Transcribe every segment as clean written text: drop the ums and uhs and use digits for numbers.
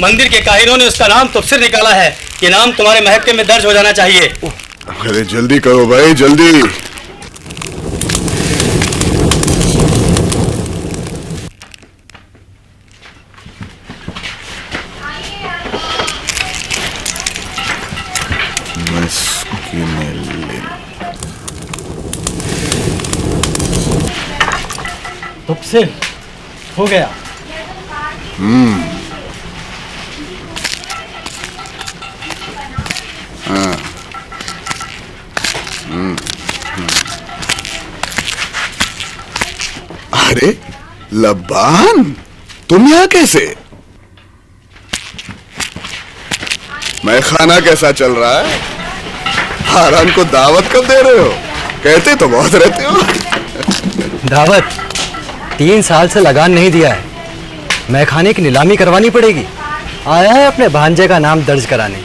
मंदिर के काहिरों ने उसका नाम तुझसे निकाला है। ये नाम तुम्हारे महकमे में दर्ज हो जाना चाहिए। अरे जल्दी करो भाई, जल्दी। तुझसे हो गया। अरे लबान, तुम यहाँ कैसे? मैं खाना कैसा चल रहा है? हारान को दावत कब दे रहे हो? कहते तो बहुत रहते हो। दावत 3 साल से लगान नहीं दिया है। मैं खाने की नीलामी करवानी पड़ेगी। आया है अपने भांजे का नाम दर्ज कराने।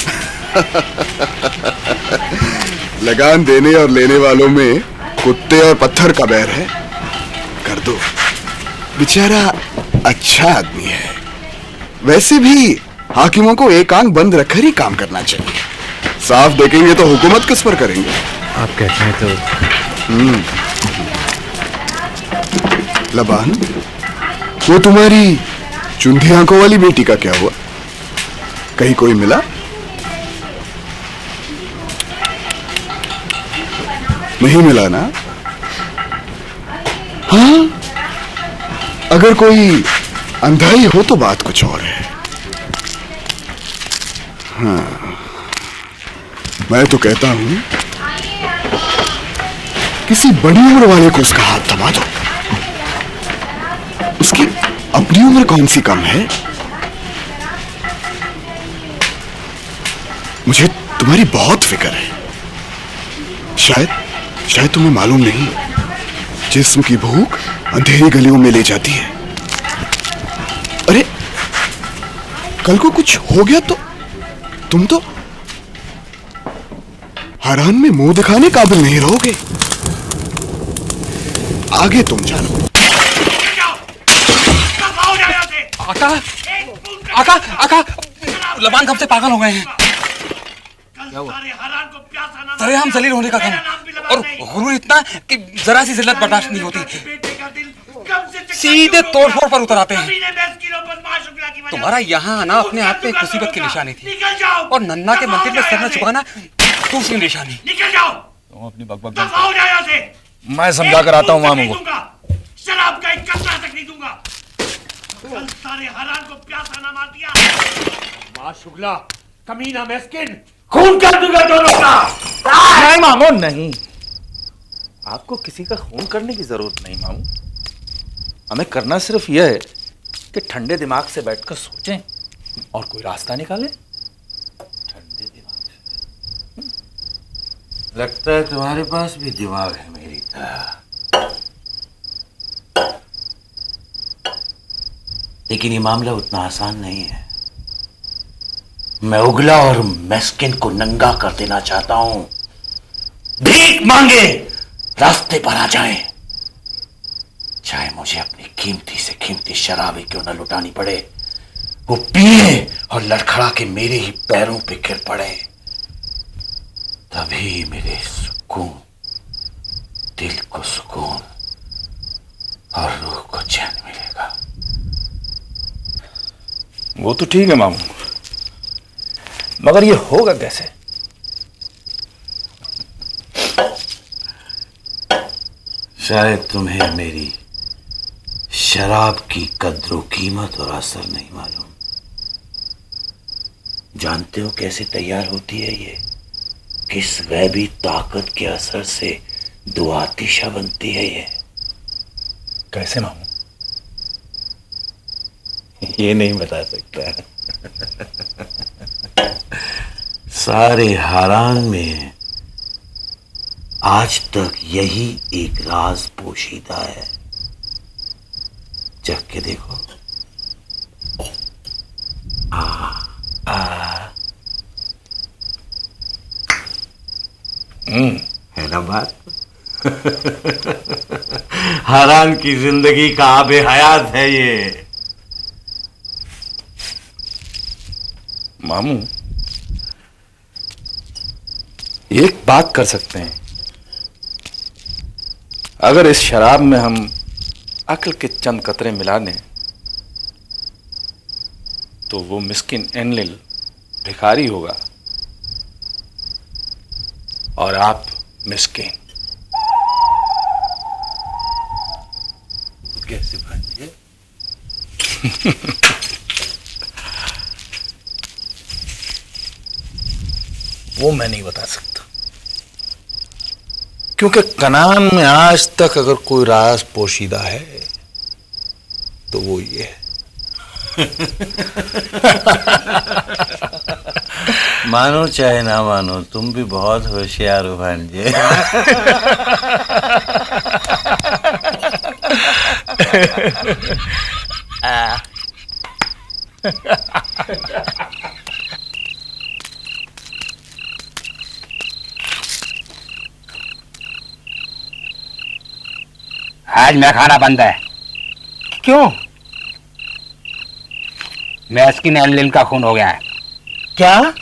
लगान देने और लेने वालों में कुत्ते और पत्थर का बैर है। कर दो, बेचारा अच्छा आदमी है। वैसे भी हाकिमों को एक आंख बंद रखकर ही काम करना चाहिए। साफ देखेंगे तो हुकूमत किस पर करेंगे? आप कहते हैं तो। लबान, वो तुम्हारी चुंधी आंखों वाली बेटी का क्या हुआ? कहीं कोई मिला? नहीं मिला ना? हाँ, अगर कोई अंधा ही हो तो बात कुछ और है। हाँ, मैं तो कहता हूं किसी बड़ी उम्र वाले को उसका हाथ थमा दो। उसकी अपनी उम्र कौन सी कम है? मुझे तुम्हारी बहुत फिक्र है। शायद तुम्हें मालूम नहीं, जिस्म की भूख अंधेरी गलियों में ले जाती है। अरे कल को कुछ हो गया तो तुम तो हरान में मुंह दिखाने काबिल नहीं रहोगे। आगे तुम जानो। आका, आका, आका, लबान कब से पागल हो गए हैं। सरेआम जलील होने का गम और गुरूर इतना कि जरा सी जिल्लत बर्दाश्त नहीं होती। सीधे तोड़फोड़ पर उतर आते हैं। तुम्हारा यहाँ आना अपने आप में एक मुसीबत की निशानी थी और नन्ना के मंदिर में सर न झुकाना दूसरी निशानी। तुम अपनी बकबक मैं समझा कर आता हूँ मामू को। शराब का एक कतरा तक नहीं दूंगा। कल सारे हरान को प्यासा ना मार दिया। मां शुक्ला, कमीना मैस्किन, खून कर दूंगा दोनों का। नहीं मामू, नहीं, आपको किसी का खून करने की जरूरत नहीं मामू। हमें करना सिर्फ यह है कि ठंडे दिमाग से बैठकर सोचें और कोई रास्ता निकालें। ठंडे दिमाग से। लगता है तुम्हारे पास भी दिमाग है मेरी तरह, लेकिन ये मामला उतना आसान नहीं है। मैं उगला और मैस्किन को नंगा कर देना चाहता हूं। भीख मांगे रास्ते पर आ जाएं, चाहे मुझे अपनी कीमती से कीमती शराबी क्यों न लुटानी पड़े। वो पिए और लड़खड़ा के मेरे ही पैरों पे गिर पड़े, तभी मेरे सुकून, दिल को सुकून और रूह को चैन मिलेगा। वो तो ठीक है मामू, मगर ये होगा कैसे? शायद तुम्हें मेरी शराब की कद्र कीमत और असर नहीं मालूम। जानते हो कैसे तैयार होती है ये? किस गैबी ताकत के असर से दो आतिशा बनती है ये? कैसे मामू? ये नहीं बता सकता। सारे हारान में आज तक यही एक राज पोशीदा है। चख के देखो। है ना बात? हारान की जिंदगी का आबे हयात है ये। मामू, एक बात कर सकते हैं, अगर इस शराब में हम अक्ल के चंद कतरे मिला दें तो वो मिस्किन एनलिल भिखारी होगा और आप मिस्किन। कैसे भांजे? वो मैं नहीं बता सकता, क्योंकि कनान में आज तक अगर कोई राज पोशीदा है तो वो ये है। मानो चाहे ना मानो, तुम भी बहुत होशियार हो भांजे। आज मैं खाना बंद है। क्यों? मैस्किन एनलिल का खून हो गया है। क्या?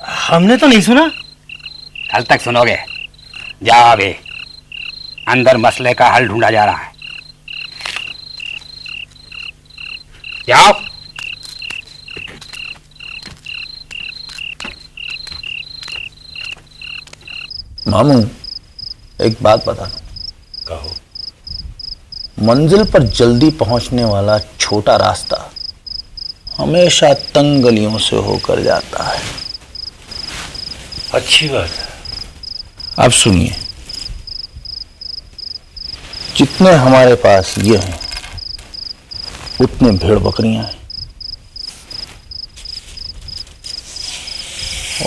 हमने तो नहीं सुना। कल तक सुनोगे। जाओ अभी, अंदर मसले का हल ढूंढा जा रहा है। जाओ। मामू, एक बात बता दूं। कहो। मंजिल पर जल्दी पहुंचने वाला छोटा रास्ता हमेशा तंग गलियों से होकर जाता है। अच्छी बात है। अब सुनिए, जितने हमारे पास ये हैं उतने भेड़ बकरियां हैं,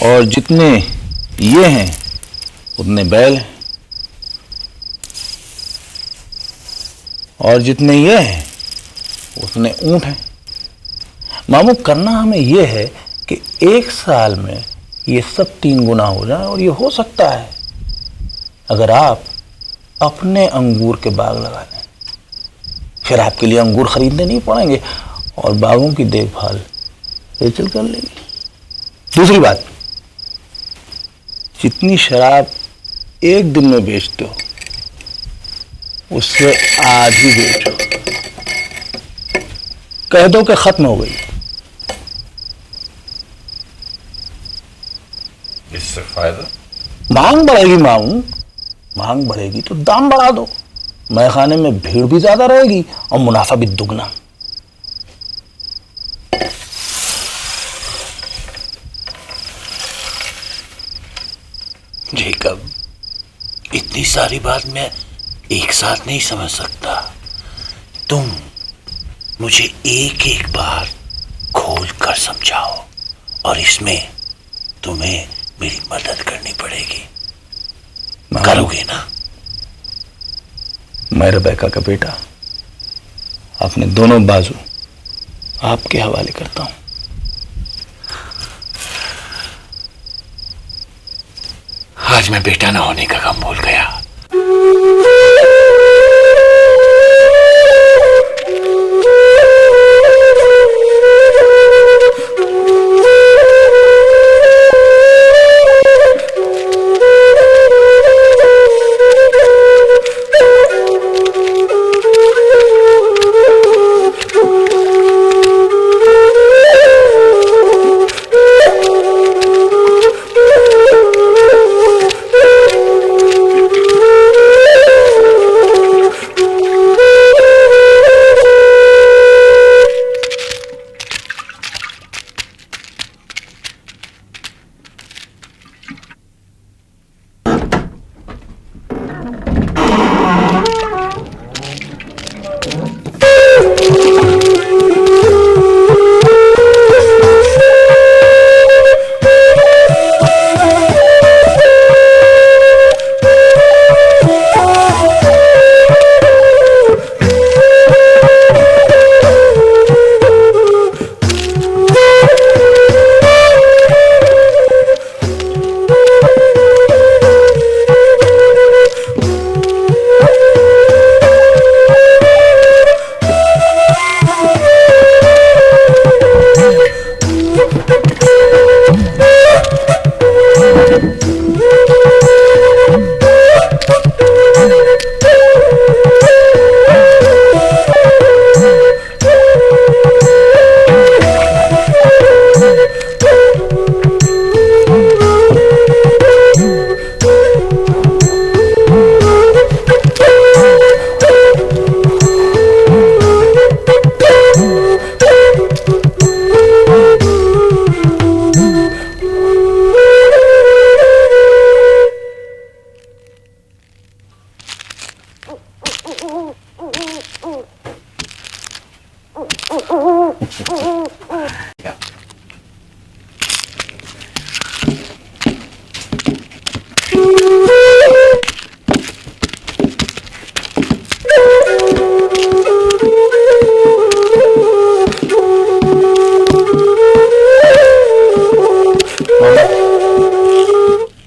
और जितने ये हैं उतने बैल हैं, और जितने ये हैं उतने ऊंट हैं। मामू, करना हमें ये है कि एक साल में ये सब 3 गुना हो जाए, और ये हो सकता है अगर आप अपने अंगूर के बाग लगा लें। फिर आपके लिए अंगूर खरीदने नहीं पड़ेंगे और बागों की देखभाल रेचल कर लेगी। दूसरी बात, जितनी शराब एक दिन में बेचते हो उससे आधी बेचो, कह दो कि खत्म हो गई। इससे फायदा? मांग बढ़ेगी मामू, मांग बढ़ेगी तो दाम बढ़ा दो। मैखाने में भीड़ भी ज्यादा रहेगी और मुनाफा भी दुगना। जेकब, इतनी सारी बात मैं एक साथ नहीं समझ सकता। तुम मुझे एक एक बार खोल कर समझाओ, और इसमें तुम्हें मेरी मदद करनी पड़ेगी। करोगे ना? मैं रबैका का बेटा अपने दोनों बाजू आपके हवाले करता हूं। आज मैं बेटा ना होने का गम भूल गया।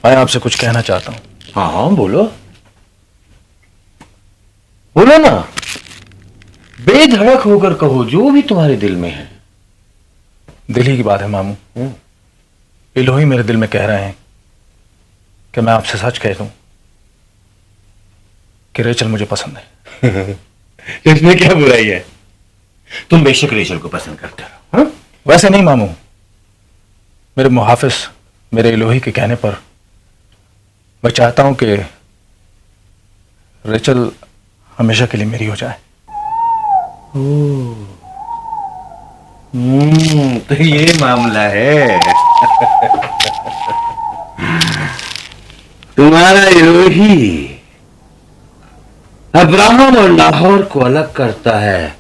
मैं आपसे कुछ कहना चाहता हूँ। हाँ हाँ बोलो, बोलो ना, बेधड़क होकर कहो जो भी तुम्हारे दिल में है। दिल ही की बात है मामू। इलोही मेरे दिल में कह रहे हैं कि मैं आपसे सच कह दूं कि रेचल मुझे पसंद है। इसमें क्या बुराई है? तुम बेशक रेचल को पसंद करते हो। हाँ? वैसे नहीं मामू, मेरे मुहाफिज मेरे इलोही के कहने पर मैं चाहता हूं कि रेचल हमेशा के लिए मेरी हो जाए। तो ये मामला है। तुम्हारा इलोही अब्राहम और लाहौर को अलग करता है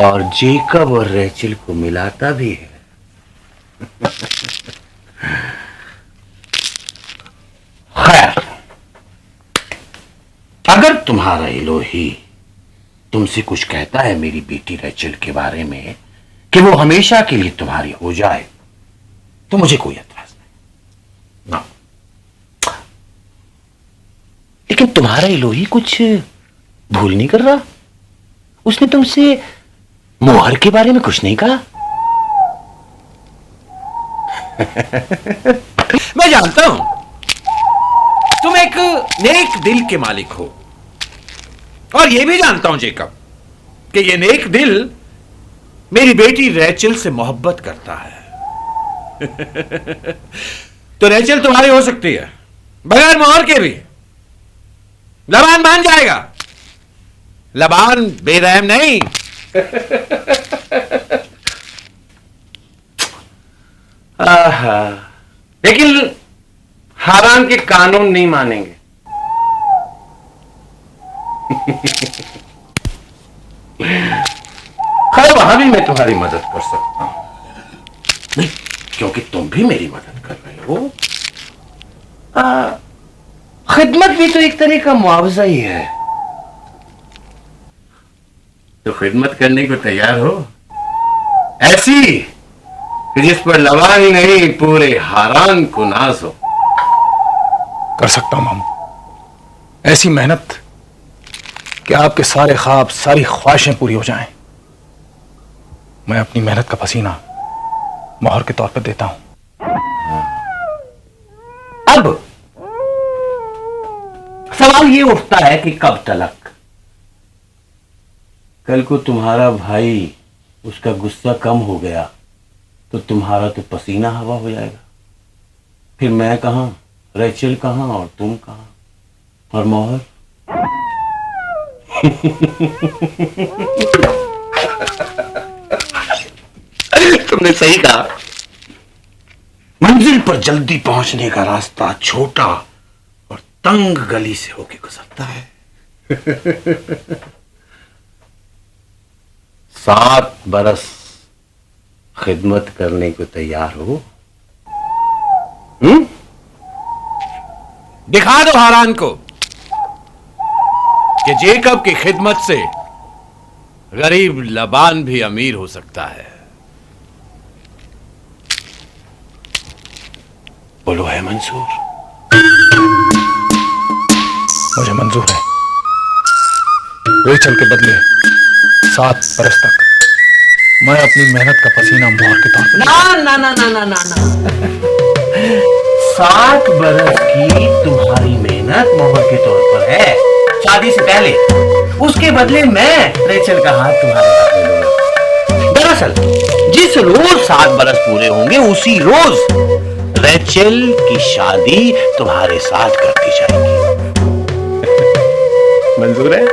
और जेकब और रेचल को मिलाता भी है। खैर, अगर तुम्हारा इलोही तुमसे कुछ कहता है मेरी बेटी रेचल के बारे में कि वो हमेशा के लिए तुम्हारी हो जाए, तो मुझे कोई एतराज नहीं ना। लेकिन तुम्हारा इलोही कुछ भूल नहीं कर रहा। उसने तुमसे मोहर के बारे में कुछ नहीं कहा। मैं जानता हूं तुम एक नेक दिल के मालिक हो, और यह भी जानता हूं जेकब कि यह नेक दिल मेरी बेटी रेचल से मोहब्बत करता है। तो रेचल तुम्हारी हो सकती है बगैर मोहर के भी। लबान मान जाएगा। लबान बेरहम नहीं। लेकिन हारान के कानून नहीं मानेंगे। खैर, वहां भी मैं तुम्हारी मदद कर सकता हूं। नहीं, क्योंकि तुम भी मेरी मदद कर रहे हो। खिदमत भी तो एक तरह का मुआवजा ही है। तो खिदमत करने को तैयार हो? ऐसी कि जिस पर लबान ही नहीं पूरे हारान को नाज हो। कर सकता हूं मामू, ऐसी मेहनत कि आपके सारे ख्वाब, सारी ख्वाहिशें पूरी हो जाएं। मैं अपनी मेहनत का पसीना मोहर के तौर पर देता हूं। अब सवाल ये उठता है कि कब तलक? कल को तुम्हारा भाई, उसका गुस्सा कम हो गया तो तुम्हारा तो पसीना हवा हो जाएगा। फिर मैं कहां, रेचल कहां और तुम कहां और मोहर? तुमने सही कहा। मंजिल पर जल्दी पहुंचने का रास्ता छोटा और तंग गली से होके गुजरता है। 7 बरस खिदमत करने को तैयार हो? दिखा दो हारान को कि जेकब की खिदमत से गरीब लबान भी अमीर हो सकता है। बोलो, है मंजूर? मुझे मंजूर है। रेचल के बदले 7 बरस तक मैं अपनी मेहनत का पसीना मोहर के तौर पर। ना ना ना ना ना ना 7 बरस की तुम्हारी मेहनत मोहर के तौर पर है, शादी से पहले। उसके बदले मैं रेचल का हाथ तुम्हारे हाथ में लूंगा। दरअसल जिस रोज 7 बरस पूरे होंगे उसी रोज रेचल की शादी तुम्हारे साथ करती जाएगी। मंजूर है?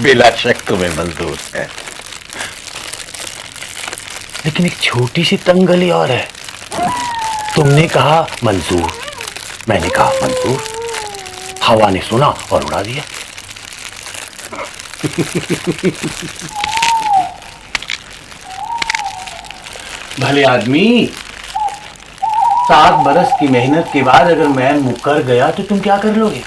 बिला शक तुम्हें मंजूर है। लेकिन एक छोटी सी तंग गली और है। तुमने कहा मंजूर, मैंने कहा मंजूर, हवा ने सुना और उड़ा दिया। भले आदमी, 7 बरस की मेहनत के बाद अगर मैं मुकर गया तो तुम क्या कर लोगे?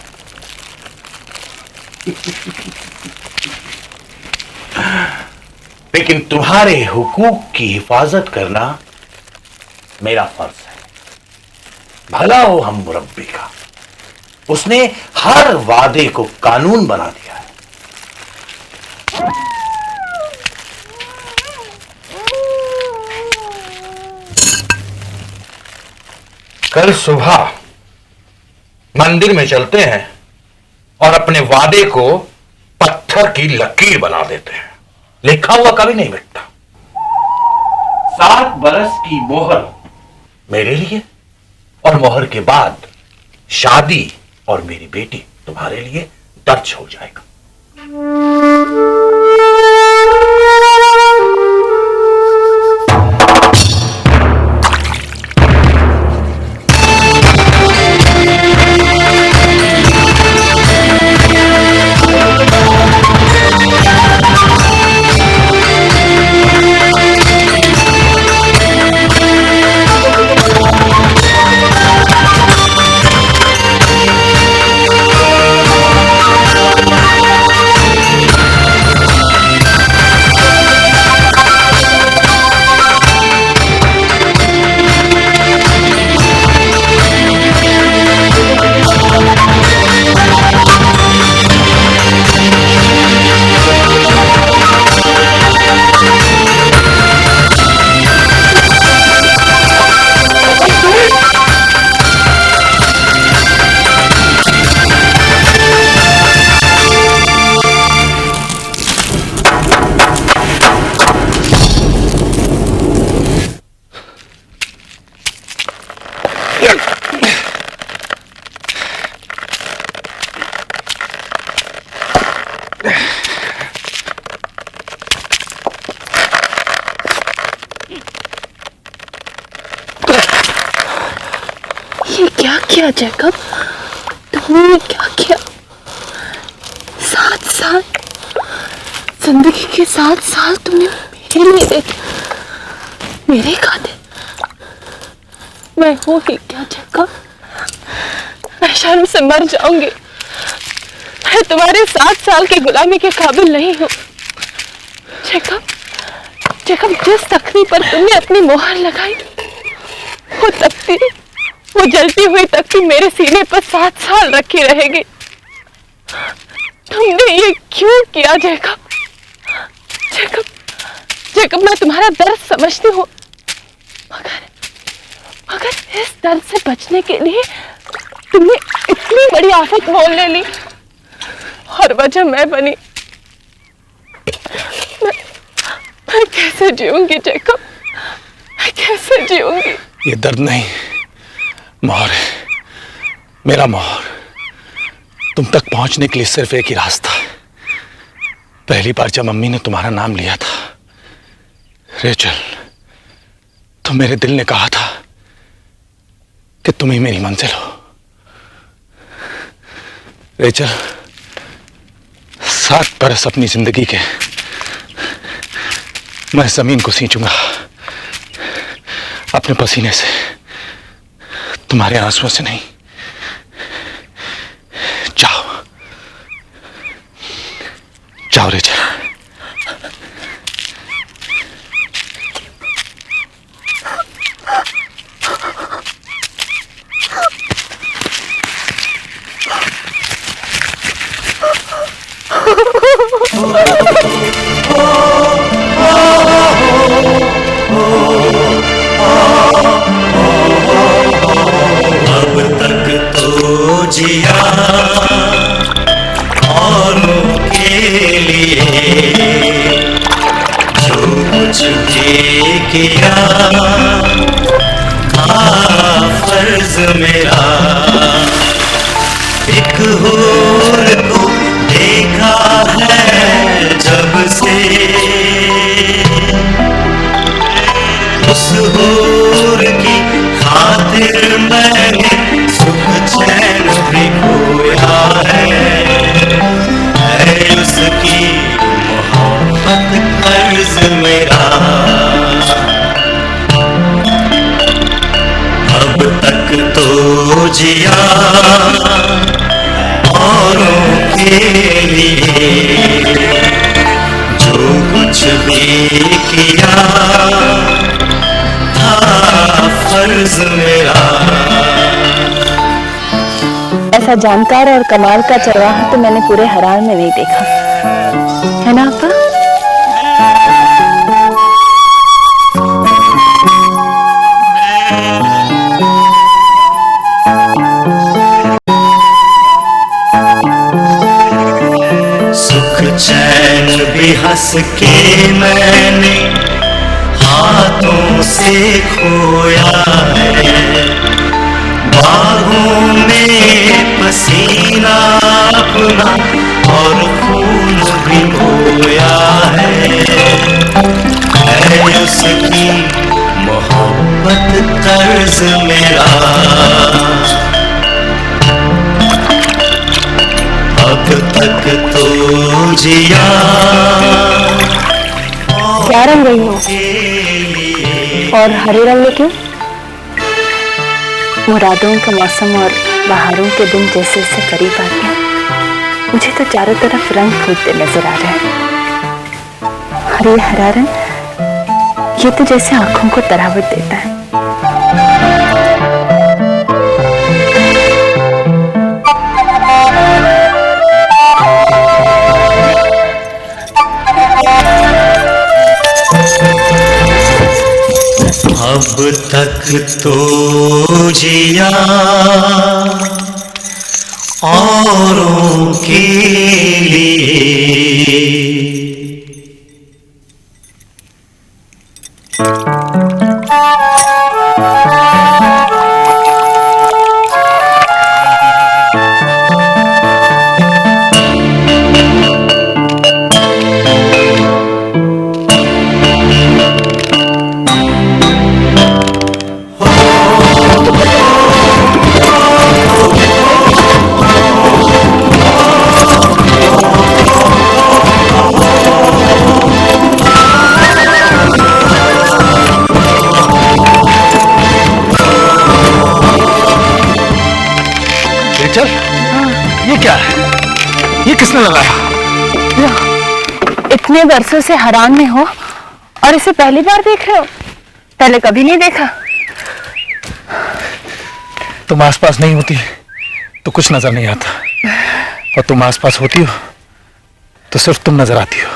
लेकिन तुम्हारे हुकूक की हिफाजत करना मेरा फर्ज है। भला हो हम मुरब्बी का, उसने हर वादे को कानून बना दिया है। कल सुबह मंदिर में चलते हैं और अपने वादे को पत्थर की लकीर बना देते हैं। लिखा हुआ कभी नहीं मिटता। 7 बरस की मोहर मेरे लिए, और मोहर के बाद शादी और मेरी बेटी तुम्हारे लिए दर्ज हो जाएगा। ये क्या किया जैकब? तुमने क्या किया? 7 साल, जिंदगी के 7 साल तुमने मेरे लिए दे दिए, मेरे खातिर। मैं हूँ ही क्या जैकब? मैं शर्म से मर जाऊंगी। मैं तुम्हारे 7 साल की गुलामी के काबिल नहीं हूँ जैकब। जैकब, जिस तख्ती पर तुमने अपनी मोहर लगाई, वो तख्ती, वो जलती हुई तख्ती मेरे सीने पर 7 साल रखी रहेगी। तुमने ये क्यों किया जैकब? जैकब, जैकब, मैं तुम्हारा दर्द समझती हूँ, मगर इस दर्द से बचने के लिए तुमने इतनी बड़ी आफत मोल ले ली, और वजह मैं बनी। मैं कैसे जीऊंगी जैकब? मैं कैसे जीऊंगी? ये दर्द नहीं, मोहर है, मेरा मोहर। तुम तक पहुंचने के लिए सिर्फ एक ही रास्ता है। पहली बार जब मम्मी ने तुम्हारा नाम लिया था, रेचल, तो मेरे दिल ने कहा था कि तुम ही मेरी मंजिल हो। रेचल, 7 बरस अपनी जिंदगी के मैं जमीन को सींचूंगा अपने पसीने से, तुम्हारे आंसुओं से नहीं। जाओ, जाओ रेचल। अब तक तो जिया औरों के लिए, जो कुछ भी किया था फर्ज मेरा। एक हूर को देखा है जब से, उस हूर की खातिर जिया औरों के लिए, जो कुछ भी किया था फर्ज मेरा। ऐसा जानकार और कमाल का चरवाहा तो मैंने पूरे हरार में नहीं देखा, है ना आपा? सुख चैन भी हंस के मैंने हाथों से खोया है, बाहों में पसीना अपना और खून भी खोया है उसकी मोहब्बत कर्ज मेरा। अब तक तो जिया क्या रंग रही हो और हरे रंग में क्यों? मुरादों का मौसम और बहारों के दिन जैसे जैसे करीब आते हैं, मुझे तो चारों तरफ रंग फूटते नजर आ रहे हैं। और ये हरा रंग, ये तो जैसे आंखों को तरावट देता है। अब तक तो जिया औरों के लिए, ये क्या है? ये किसने लगाया? इतने वर्षों से हरान में हो और इसे पहली बार देख रहे हो? पहले कभी नहीं देखा। तुम आसपास नहीं होती तो कुछ नजर नहीं आता, और तुम आसपास होती हो तो सिर्फ तुम नजर आती हो।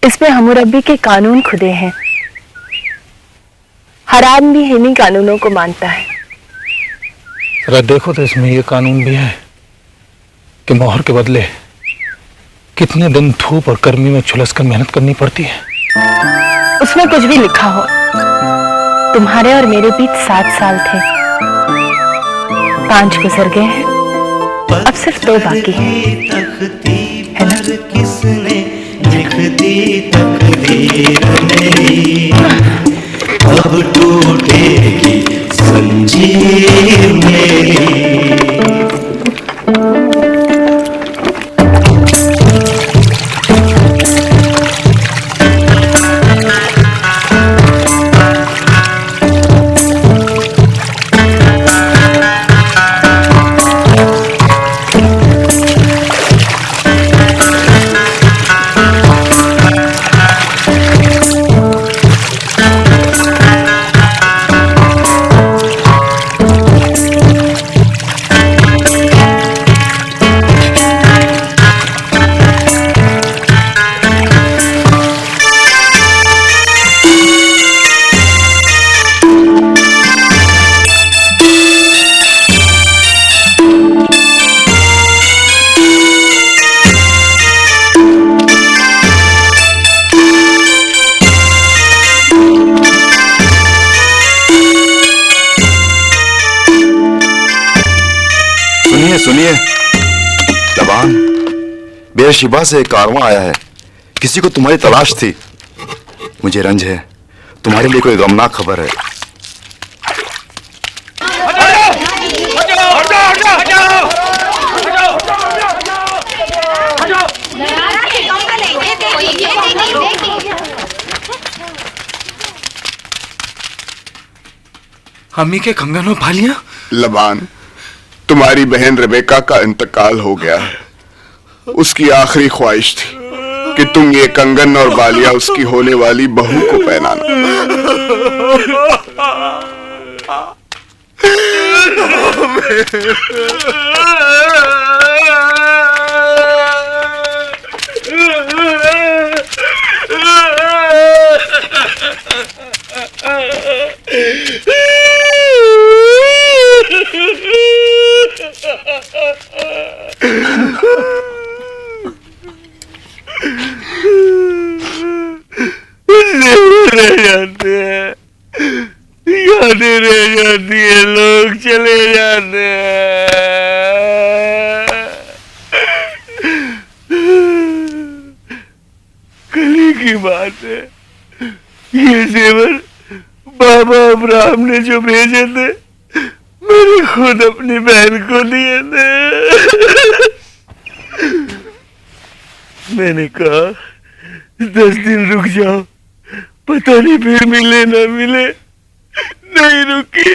इसमें हम्मुरब्बी के कानून खुदे हैं। हरान भी इन्हीं कानूनों को मानता है। जरा देखो तो इसमें ये कानून भी है कि मोहर के बदले कितने दिन धूप और गर्मी में झुलसकर मेहनत करनी पड़ती है। उसमें कुछ भी लिखा हो। तुम्हारे और मेरे बीच 7 साल थे, 5 गुजर गए हैं, अब सिर्फ 2 बाकी हैं, है ना? किसने लिख दी तकदीर मेरी, अब टूटेगी जंजीर मेरी। सुनिए लबान, बेरशिबा से एक कारवां आया है। किसी को तुम्हारी तलाश थी। मुझे रंज है, तुम्हारे लिए कोई गमनाक खबर है। अम्मी के कंगन में भालियां? लबान, तुम्हारी बहन रेबेका का इंतकाल हो गया है। उसकी आखिरी ख्वाहिश थी कि तुम ये कंगन और बालिया उसकी होने वाली बहू को पहनाना। यादें रह जाती है, लोग चले जाते हैं। कल की बात है, ये जेवर बाबा अब्राहम ने जो भेजे थे, मैंने खुद अपनी बहन को दिए थे। मैंने कहा 10 दिन रुक जाओ, पता नहीं फिर मिले ना मिले। नहीं रुकी,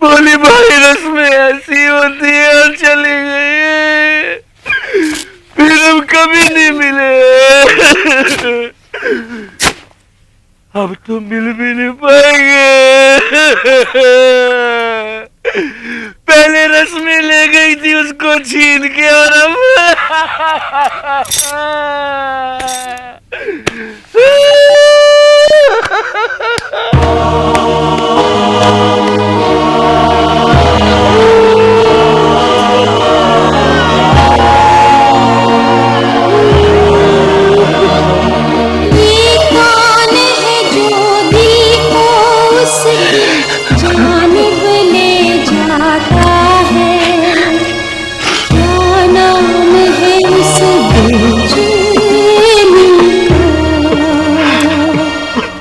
बोली भाई रस्में ऐसी होती है और चली गई, फिर हम कभी नहीं मिले। अब तो मिल भी नहीं पाएंगे। पहले रस्में ले गई थी उसको छीन के, और अब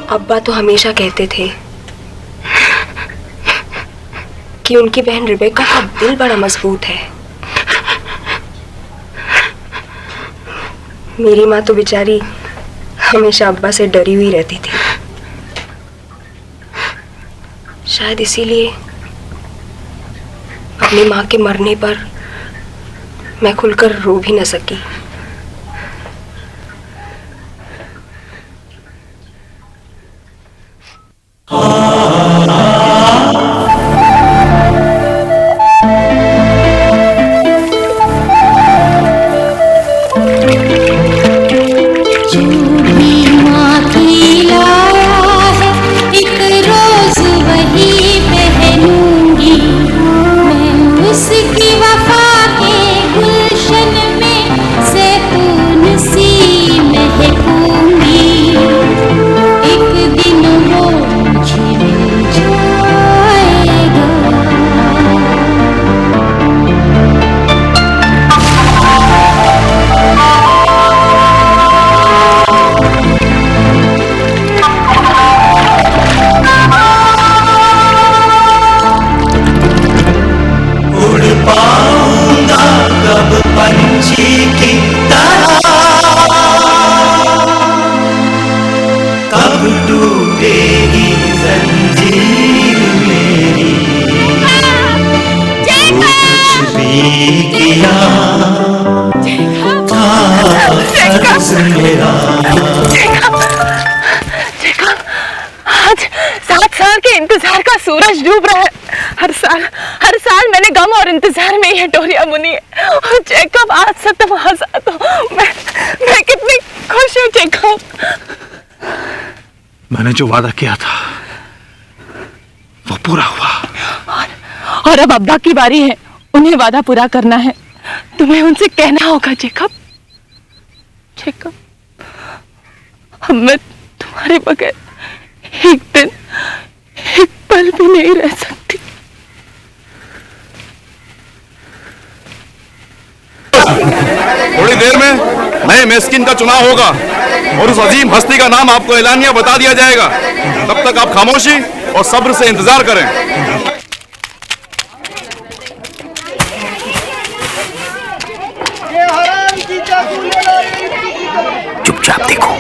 अब्बा तो हमेशा कहते थे कि उनकी बहन रिबेका का दिल बड़ा मजबूत है। मेरी माँ तो बेचारी हमेशा अब्बा से डरी हुई रहती थी। शायद इसीलिए अपनी माँ के मरने पर मैं खुलकर रो भी न सकी। आज 7 साल के इंतजार का सूरज डूब रहा है। हर साल मैंने गम और इंतजार में यह डोरिया बुनी है। और जैकब आज से तुम आजाद हो। मैं कितनी खुश हूँ जैकब। मैंने जो वादा किया था वो पूरा हुआ। और अब अब्बा की बारी है, उन्हें वादा पूरा करना है। तुम्हें उनसे कहना होगा जैकब। अब मैं तुम्हारे बगैर एक दिन एक पल भी नहीं रह सकती। थोड़ी देर में नए मेस्किन का चुनाव होगा और उस अजीम हस्ती का नाम आपको एलानिया बता दिया जाएगा। तब तक आप खामोशी और सब्र से इंतजार करें। चुपचाप देखो।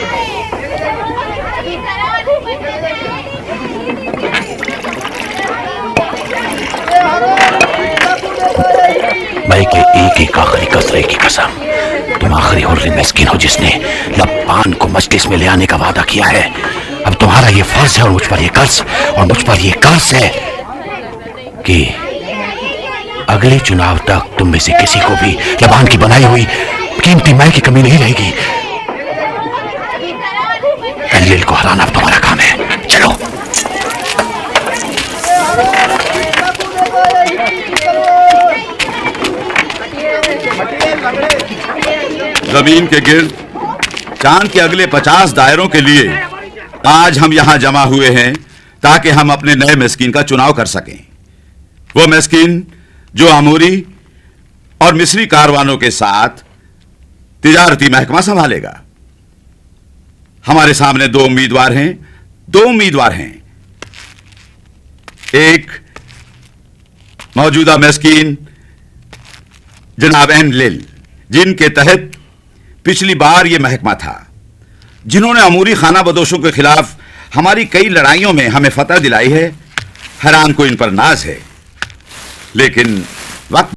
एक एक आखिरी कतरे की कसम, तुम आखिरी हुर्री मिस्किन हो जिसने लबान को मजलिस में ले आने का वादा किया है। अब तुम्हारा ये फर्ज है और मुझ पर ये कर्ज है कि अगले चुनाव तक तुम में से किसी को भी लबान की बनाई हुई कीमती माई की कमी नहीं रहेगी। एनलिल को हराना अब तुम्हारा काम है। चलो। जमीन के गिर्द चांद के अगले 50 दायरों के लिए आज हम यहां जमा हुए हैं ताकि हम अपने नए मिस्कीन का चुनाव कर सकें। वो मिस्कीन जो अमूरी और मिस्री कारवानों के साथ तिजारती महकमा संभालेगा। हमारे सामने दो उम्मीदवार हैं। एक मौजूदा मिस्कीन जनाब एनलिल, जिनके तहत पिछली बार यह महकमा था, जिन्होंने अमूरी खाना बदोशों के खिलाफ हमारी कई लड़ाइयों में हमें फतह दिलाई है। हैरान को इन पर नाज है, लेकिन वक्त